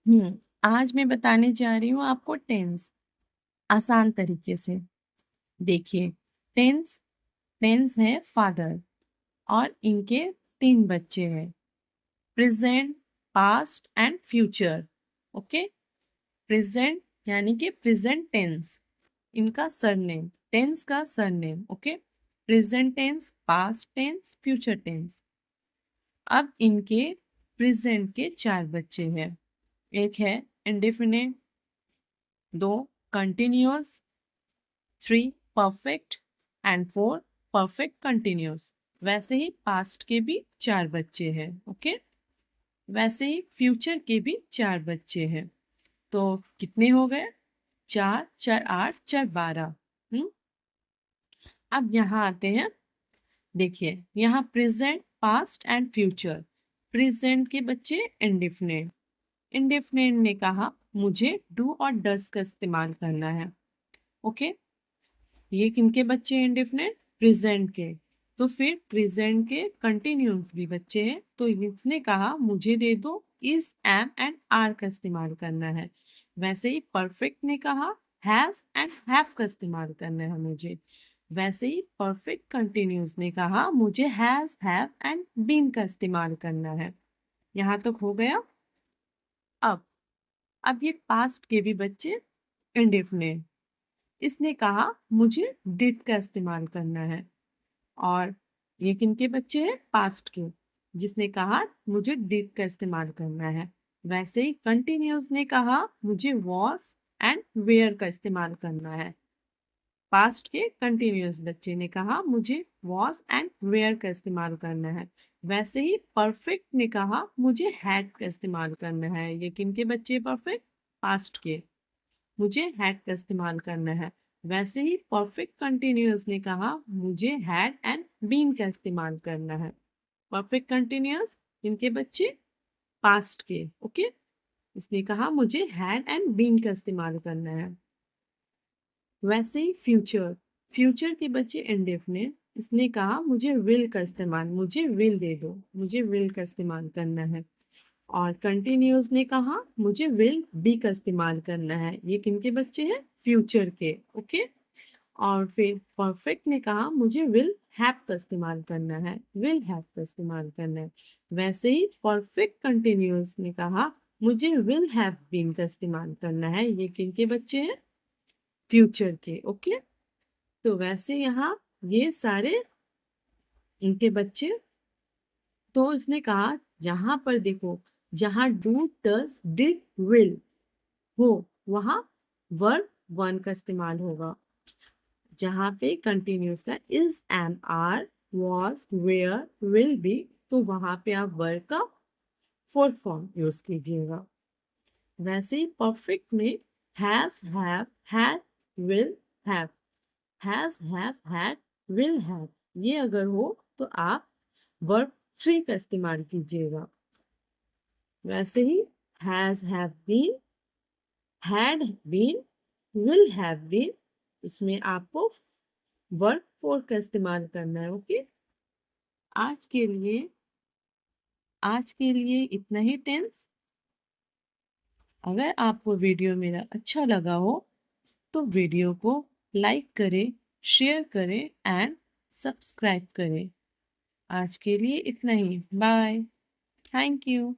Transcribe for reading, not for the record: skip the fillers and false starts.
आज मैं बताने जा रही हूँ आपको टेंस आसान तरीके से। देखिए, टेंस टेंस है फादर और इनके 3 बच्चे हैं, present, past and future. Okay, present यानी कि प्रेजेंट टेंस, इनका सरनेम, टेंस का surname. Okay, present tense, past tense, future tense. अब इनके प्रेजेंट के 4 बच्चे हैं। एक है indefinite, 2 continuous, 3 perfect and 4 perfect continuous. वैसे ही पास्ट के भी 4 बच्चे हैं। ओके, वैसे ही फ्यूचर के भी 4 बच्चे हैं। तो कितने हो गए? 4 4 8 4 12। अब यहाँ आते हैं। देखिए, यहाँ present, past and future. Present के बच्चे इंडेफिनिट। इंडेफिनिट ने कहा मुझे डू और डस का इस्तेमाल करना है। ओके, ये किनके बच्चे हैं? इंडेफिनिट, प्रेजेंट के। तो फिर प्रेजेंट के कंटिन्यूस भी बच्चे हैं, तो इसने कहा मुझे दे दो इज, एम एंड आर का इस्तेमाल करना है। वैसे ही परफेक्ट ने कहा हैज एंड हैव का इस्तेमाल करना है मुझे। वैसे ही परफेक्ट कंटिन्यूस ने कहा मुझे हैज, हैव एंड बीन का इस्तेमाल करना है। यहाँ तक हो गया। अब ये पास्ट के भी बच्चे इंडेफिनिट, इसने कहा मुझे डिड का इस्तेमाल करना है। और ये किनके बच्चे हैं? पास्ट के, जिसने कहा मुझे डिड का इस्तेमाल करना है। वैसे ही कंटिन्यूस ने कहा मुझे वॉज एंड वेयर का इस्तेमाल करना है। पास्ट के कंटिन्यूस बच्चे ने कहा मुझे वॉज एंड वेयर का इस्तेमाल करना है। वैसे ही परफेक्ट ने कहा मुझे हैड का इस्तेमाल करना है। ये किनके बच्चे? परफेक्ट, पास्ट के, मुझे हैड का इस्तेमाल करना है। वैसे ही परफेक्ट कंटिन्यूअस ने कहा मुझे हैड एंड बीन का इस्तेमाल करना है। परफेक्ट कंटिन्यूअस इनके बच्चे? पास्ट के। ओके, इसने कहा मुझे हैड एंड बीन का इस्तेमाल करना है। वैसे ही फ्यूचर, फ्यूचर के बच्चे इंडेफिनिट, इसने कहा मुझे विल का इस्तेमाल, मुझे विल दे दो, मुझे विल का इस्तेमाल करना है। और कंटिन्यूस ने कहा मुझे विल बी का इस्तेमाल करना है। ये किनके बच्चे हैं? फ्यूचर के। ओके, और फिर परफेक्ट ने कहा मुझे विल हैव का इस्तेमाल करना है, विल हैव का इस्तेमाल करना है। वैसे ही परफेक्ट कंटिन्यूस ने कहा मुझे विल हैव बीन का इस्तेमाल करना है। ये किनके बच्चे हैं? फ्यूचर के। ओके, तो वैसे यहाँ ये सारे इनके बच्चे। तो इसने कहा यहाँ पर देखो, जहाँ डू, डस, डिड, विल हो, वहाँ वर्ब वन का इस्तेमाल होगा। जहाँ पे कंटिन्यूस का is, am, are, was, were, will be, तो वहाँ पे आप वर्ब का फोर्थ फॉर्म यूज कीजिएगा। वैसे ही परफेक्ट में has, have, had, will, have, has, have, had, will have, ये अगर हो तो आप वर्ब थ्री का इस्तेमाल कीजिएगा। वैसे ही has, have been, had been, will have been, इसमें आपको वर्ब फोर का इस्तेमाल करना है। ओके, आज के लिए आज के लिए इतना ही टेंस। अगर आपको वीडियो मेरा अच्छा लगा हो तो वीडियो को लाइक करें, शेयर करें एंड सब्सक्राइब करें। आज के लिए इतना ही। Bye, thank you.